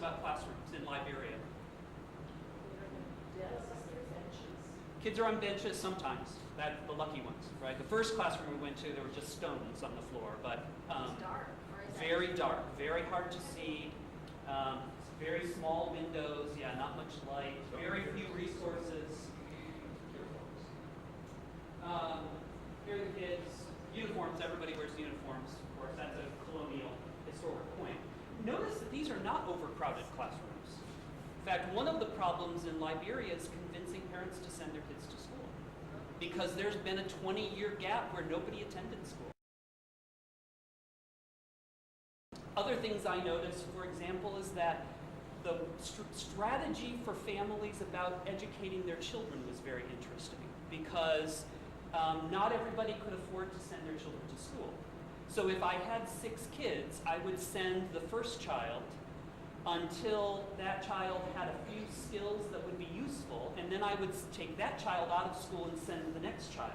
about classrooms in Liberia? Kids are on benches sometimes. That's the lucky ones, right? The first classroom we went to, there were just stones on the floor, but dark. Very dark, very hard to see. Very small windows, yeah, not much light. Very few resources. Here are the kids. Uniforms, everybody wears uniforms. Of course, that's a colonial historic point. Notice that these are not overcrowded classrooms. In fact, one of the problems in Liberia is convincing parents to send their kids to school, because there's been a 20-year gap where nobody attended school. Other things I noticed, for example, is that the strategy for families about educating their children was very interesting, because not everybody could afford to send their children to school. So if I had 6 kids, I would send the first child until that child had a few skills that would be useful, and then I would take that child out of school and send the next child.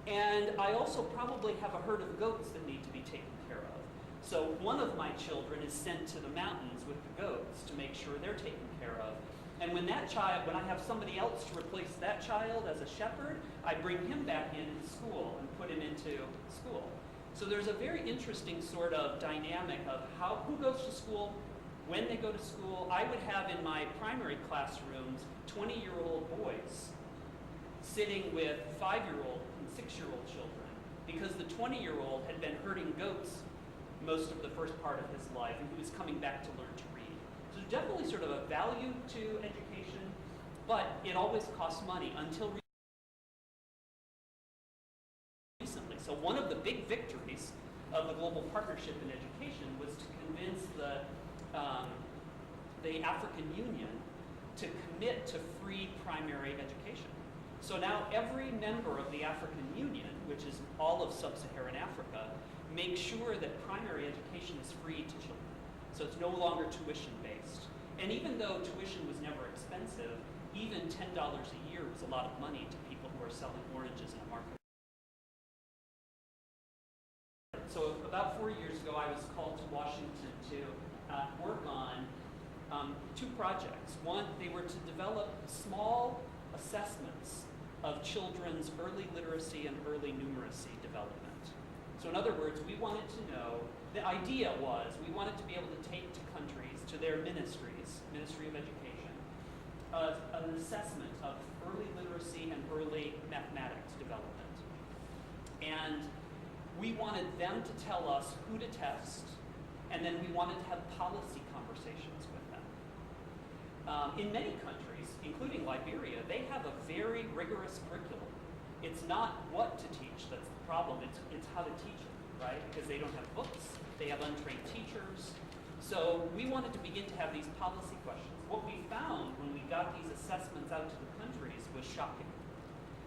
And I also probably have a herd of goats that need to be taken care of. So one of my children is sent to the mountains with the goats to make sure they're taken care of. And when I have somebody else to replace that child as a shepherd, I bring him back in school and put him into school. So there's a very interesting sort of dynamic of who goes to school, when they go to school. I would have in my primary classrooms 20-year-old boys sitting with 5-year-old and 6-year-old children, because the 20-year-old had been herding goats most of the first part of his life, and he was coming back to learn to read. So there's definitely sort of a value to education, but it always costs money until recently. So one of the big victories of the Global Partnership in Education was to convince the African Union to commit to free primary education. So now every member of the African Union, which is all of sub-Saharan Africa, makes sure that primary education is free to children. So it's no longer tuition-based. And even though tuition was never expensive, even $10 a year was a lot of money to people who are selling oranges in a market. So about 4 years ago, I was called to Washington to work on 2 projects. One, they were to develop small assessments of children's early literacy and early numeracy development. So in other words, we wanted to know, the idea was, we wanted to be able to take to countries, to their ministries, Ministry of Education, an assessment of early literacy and early mathematics development. And we wanted them to tell us who to test, and then we wanted to have policy conversations with them. In many countries, including Liberia, they have a very rigorous curriculum. It's not what to teach that's the problem, it's how to teach it, right? Because they don't have books, they have untrained teachers. So we wanted to begin to have these policy questions. What we found when we got these assessments out to the countries was shocking.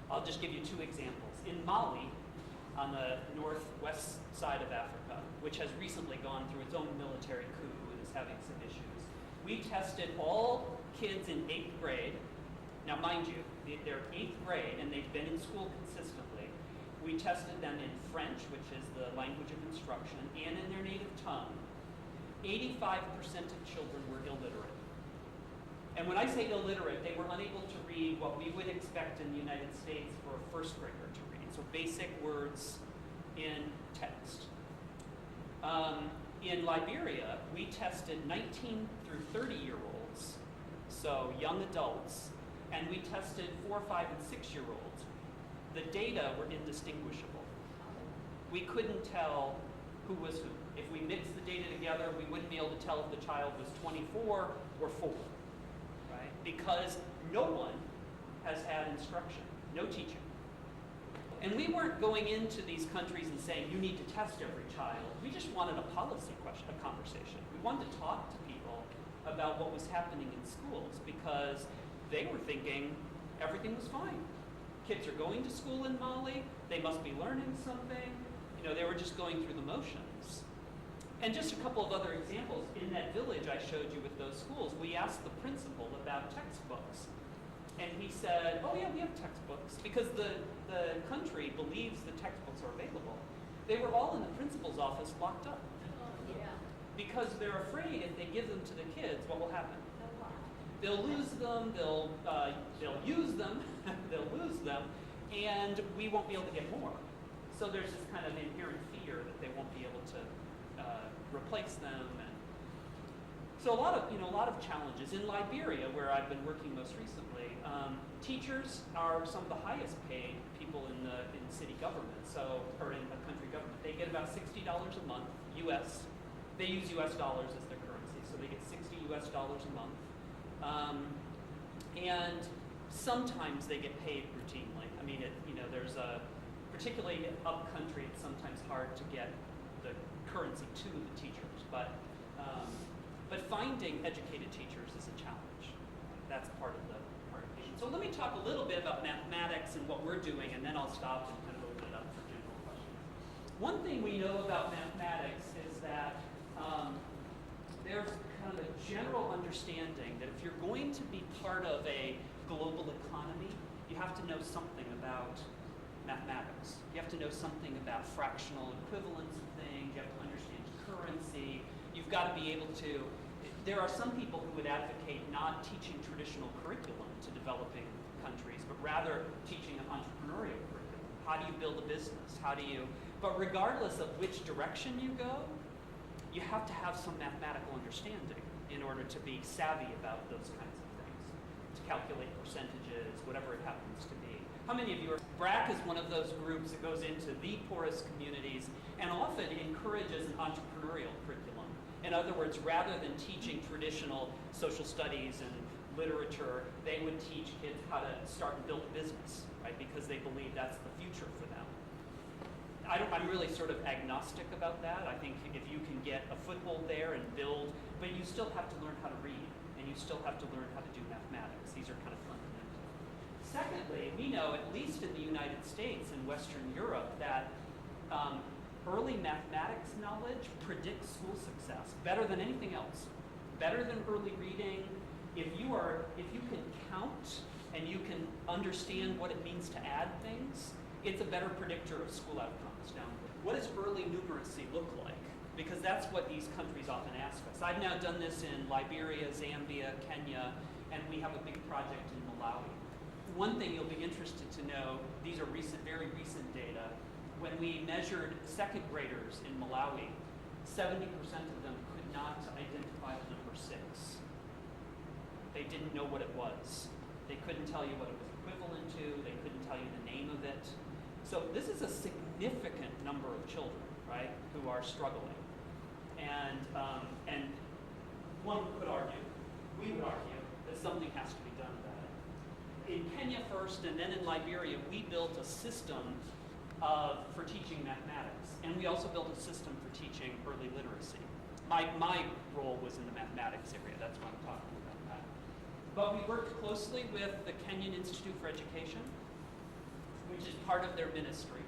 I'll just give you 2 examples. In Mali, on the northwest side of Africa, which has recently gone through its own military coup and is having some issues, we tested all kids in 8th grade. Now mind you, they're 8th grade and they've been in school consistently. We tested them in French, which is the language of instruction, and in their native tongue. 85% of children were illiterate. And when I say illiterate, they were unable to read what we would expect in the United States for a first grader to read. So basic words in text. In Liberia, we tested 19 through 30-year-olds, so young adults, and we tested 4, 5, and 6-year-olds. The data were indistinguishable. We couldn't tell who was who. If we mixed the data together, we wouldn't be able to tell if the child was 24 or 4, right? Because no one has had instruction, no teaching. And we weren't going into these countries and saying, you need to test every child. We just wanted a policy question, a conversation. We wanted to talk to people about what was happening in schools, because they were thinking everything was fine. Kids are going to school in Mali, they must be learning something. You know, they were just going through the motions. And just a couple of other examples. In that village I showed you with those schools, we asked the principal about textbooks. And he said, oh yeah, we have textbooks, because the country believes the textbooks are available. They were all in the principal's office locked up. Yeah. because they're afraid if they give them to the kids, what will happen? They'll lose them, they'll use them, they'll lose them, and we won't be able to get more. So there's this kind of inherent fear that they won't be able to replace them. And so a lot of challenges. In Liberia, where I've been working most recently, teachers are some of the highest paid people in city government, or in the country government. They get about $60 a month, US. They use US dollars as their currency, so they get $60 US a month. And sometimes they get paid routinely. I mean, there's particularly up country, it's sometimes hard to get the currency to the teachers, but finding educated teachers is a challenge. That's part of the issue. So let me talk a little bit about mathematics and what we're doing, and then I'll stop and kind of open it up for general questions. One thing we know about mathematics is that there's kind of a general understanding that if you're going to be part of a global economy, you have to know something about mathematics. You have to know something about fractional equivalence of things. You have to understand currency. You've got to be able to. There are some people who would advocate not teaching traditional curriculum to developing countries, but rather teaching an entrepreneurial curriculum. How do you build a business? But regardless of which direction you go, you have to have some mathematical understanding in order to be savvy about those kinds of things, to calculate percentages, whatever it happens to be. How many of you are? BRAC is one of those groups that goes into the poorest communities and often encourages an entrepreneurial curriculum. In other words, rather than teaching traditional social studies and literature, they would teach kids how to start and build a business, right? Because they believe that's the future for them. I'm really sort of agnostic about that. I think if you can get a foothold there and build, but you still have to learn how to read, and you still have to learn how to do mathematics. These are kind of fundamental. Secondly, we know, at least in the United States and Western Europe, that early mathematics knowledge predicts school success better than anything else. Better than early reading. If you can count and you can understand what it means to add things, it's a better predictor of school outcomes. Now, what does early numeracy look like? Because that's what these countries often ask us. I've now done this in Liberia, Zambia, Kenya, and we have a big project in Malawi. One thing you'll be interested to know, these are very recent data. When we measured second graders in Malawi, 70% of them could not identify the number 6. They didn't know what it was. They couldn't tell you what it was equivalent to. They couldn't tell you the name of it. So this is a significant number of children, right, who are struggling. And one could argue, we would argue, that something has to be done about it. In Kenya first, and then in Liberia, we built a system for teaching mathematics, and we also built a system for teaching early literacy. My role was in the mathematics area, that's why I'm talking about that. But we worked closely with the Kenyan Institute for Education, which is part of their ministry.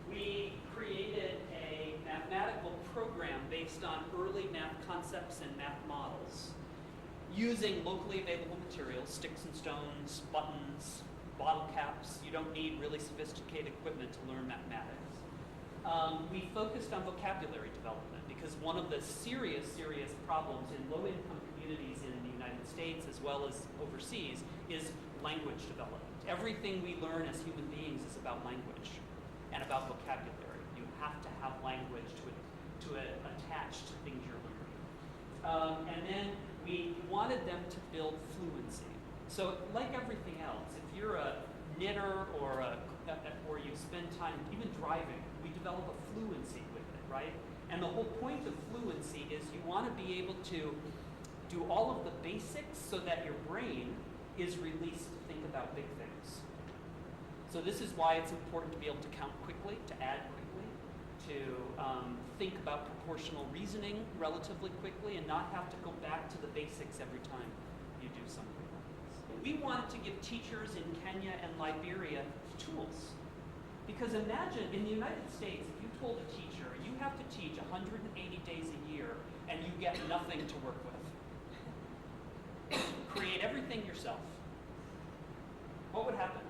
We created a mathematical program based on early math concepts and math models, using locally available materials, sticks and stones, buttons, bottle caps. You don't need really sophisticated equipment to learn mathematics. We focused on vocabulary development because one of the serious problems in low-income communities in the United States as well as overseas is language development. Everything we learn as human beings is about language and about vocabulary. You have to have language to attach to things you're learning. And then we wanted them to build fluency. So like everything else, if you're a knitter or you spend time even driving, we develop a fluency with it, right? And the whole point of fluency is you want to be able to do all of the basics so that your brain is released to think about big things. So this is why it's important to be able to count quickly, to add quickly, to think about proportional reasoning relatively quickly, and not have to go back to the basics every time you do something like this. We wanted to give teachers in Kenya and Liberia tools. Because imagine, in the United States, if you told a teacher, you have to teach 180 days a year, and you get nothing to work with. Create everything yourself. What would happen?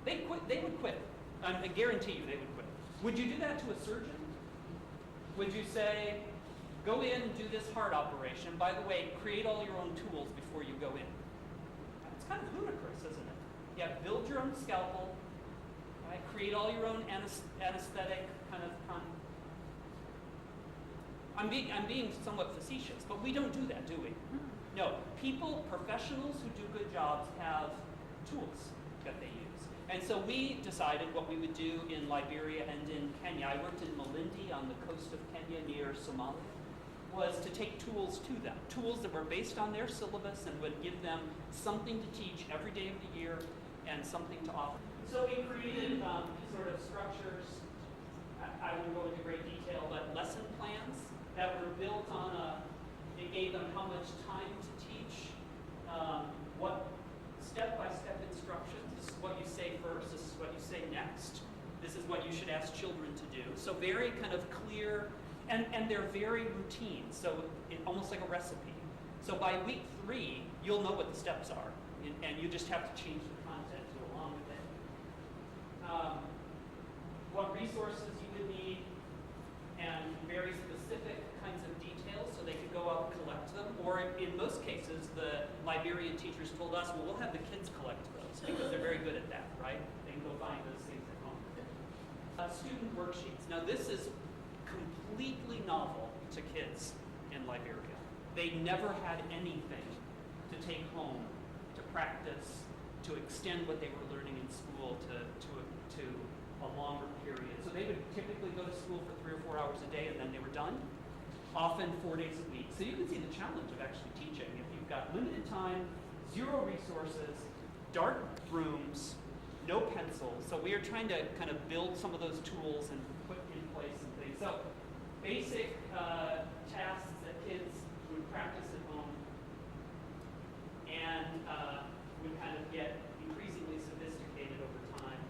They would quit. I guarantee you they would quit. Would you do that to a surgeon? Would you say, go in and do this heart operation? By the way, create all your own tools before you go in. It's kind of ludicrous, isn't it? Yeah, build your own scalpel, right? Create all your own anesthetic kind of. I'm being somewhat facetious, but we don't do that, do we? No, people, professionals who do good jobs have tools that they use. And so we decided what we would do in Liberia and in Kenya. I worked in Malindi on the coast of Kenya near Somalia, was to take tools to them. Tools that were based on their syllabus and would give them something to teach every day of the year and something to offer. So we created sort of structures, I won't go into great detail, but lesson plans that were built on it gave them how much time to teach, what step-by-step instructions. This is what you say first, this is what you say next. This is what you should ask children to do. So very kind of clear, and they're very routine, so almost like a recipe. So by week 3, you'll know what the steps are, and you just have to change the content to go along with it. What resources you would need, and very specific kinds of details so they could go out and collect them. Or in most cases, the Liberian teachers told us, well, we'll have the kids collect those because they're very good at that, right? They can go find those things at home. Student worksheets. Now this is completely novel to kids in Liberia. They never had anything to take home, to practice, to extend what they were learning in school to a longer period. So they would typically go to school for 3 or 4 hours a day and then they were done, often 4 days a week. So you can see the challenge of actually teaching. If you've got limited time, 0 resources, dark rooms, no pencils. So we are trying to kind of build some of those tools and put in place some things. So basic tasks that kids would practice at home and would kind of get increasingly sophisticated over time.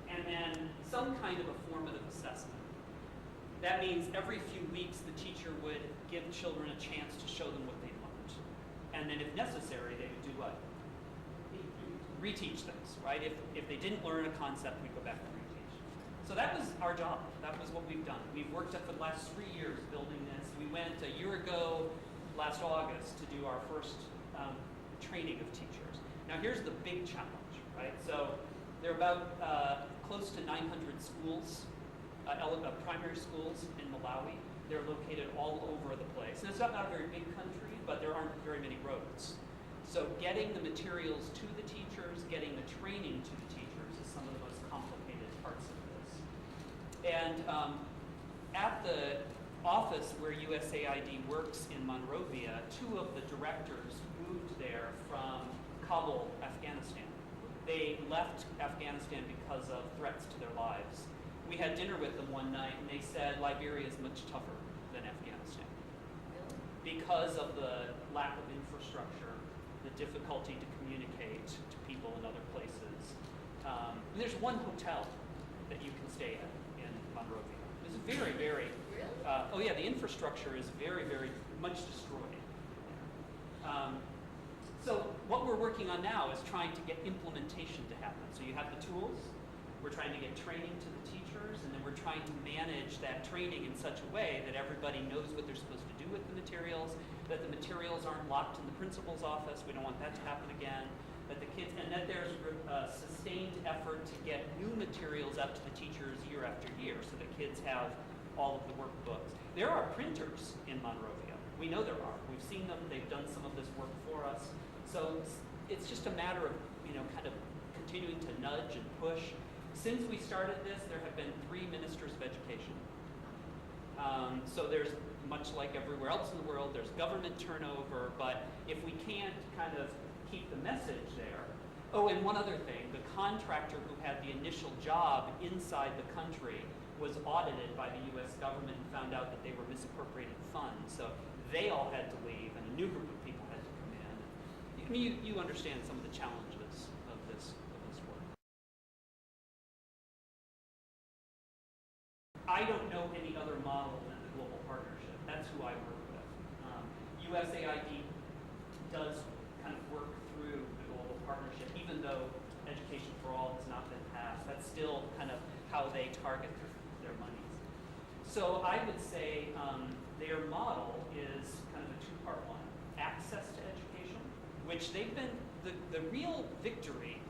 And then some kind of a formative assessment. That means every few weeks the teacher would give children a chance to show them what they learned. And then if necessary, they would do what? Reteach things, right? If they didn't learn a concept, we'd go back and reteach. So that was our job. That was what we've done. We've worked up for the last 3 years building this. We went a year ago, last August, to do our first training of teachers. Now here's the big challenge, right? So there are about close to 900 schools, primary schools in Malawi. They're located all over the place. And it's not a very big country, but there aren't very many roads. So getting the materials to the teachers, getting the training to the teachers is some of the most complicated parts of this. And at the office where USAID works in Monrovia, 2 of the directors moved there from Kabul, Afghanistan. They left Afghanistan because of threats to their lives. We had dinner with them one night, and they said Liberia is much tougher than Afghanistan because of the lack of infrastructure, the difficulty to communicate to people in other places. And there's one hotel that you can stay at in Monrovia. It's very, very, oh yeah, the infrastructure is very, very much destroyed. So what we're working on now is trying to get implementation to happen. So you have the tools, we're trying to get training to the teachers, and then we're trying to manage that training in such a way that everybody knows what they're supposed to do with the materials, that the materials aren't locked in the principal's office, we don't want that to happen again, that the kids, and that there's a sustained effort to get new materials out to the teachers year after year so that kids have all of the workbooks. There are printers in Monrovia. We know there are. We've seen them. They've done some of this work for us. So it's just a matter of, kind of continuing to nudge and push. Since we started this, there have been 3 ministers of education. So there's, much like everywhere else in the world, there's government turnover, but if we can't kind of keep the message there. Oh, and one other thing, the contractor who had the initial job inside the country was audited by the US government and found out that they were misappropriating funds. So they all had to leave and a new group of people had to come in. I mean, you understand some of the challenges of this work. I don't know any other model than the Global Partnership. That's who I work with. USAID does kind of work through the Global Partnership, even though Education for All has not been passed. That's still kind of how they target their monies. So I would say their model is kind of a two-part one. Access to education, which they've been, the real victory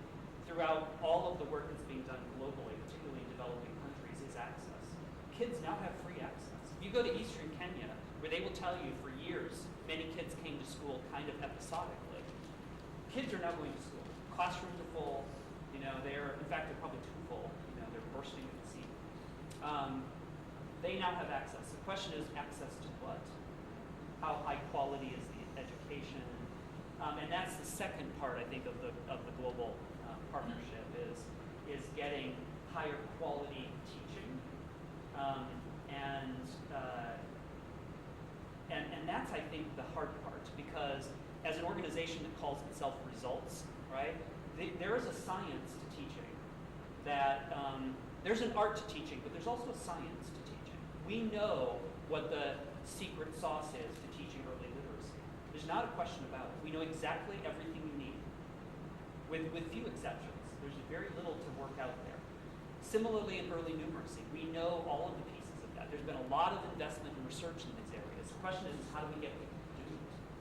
throughout all of the work that's being done globally, particularly in developing countries, is access. Kids now have free access. If you go to Eastern Kenya, where they will tell you for years, many kids came to school kind of episodically. Kids are now going to school. Classrooms are full. In fact, they're probably too full. They're bursting at the seams. They now have access. The question is access to what? How high quality is the education? And that's the second part, I think, of the global partnership is getting higher quality teaching, and that's, I think, the hard part, because as an organization that calls itself results, right? There is a science to teaching. That there's an art to teaching, but there's also a science to teaching. We know what the secret sauce is to teaching early literacy. There's not a question about it. We know exactly everything you need, with few exceptions. There's very little to work out there. Similarly, in early numeracy, we know all of the pieces of that. There's been a lot of investment in research in these areas. The question is, how do we get people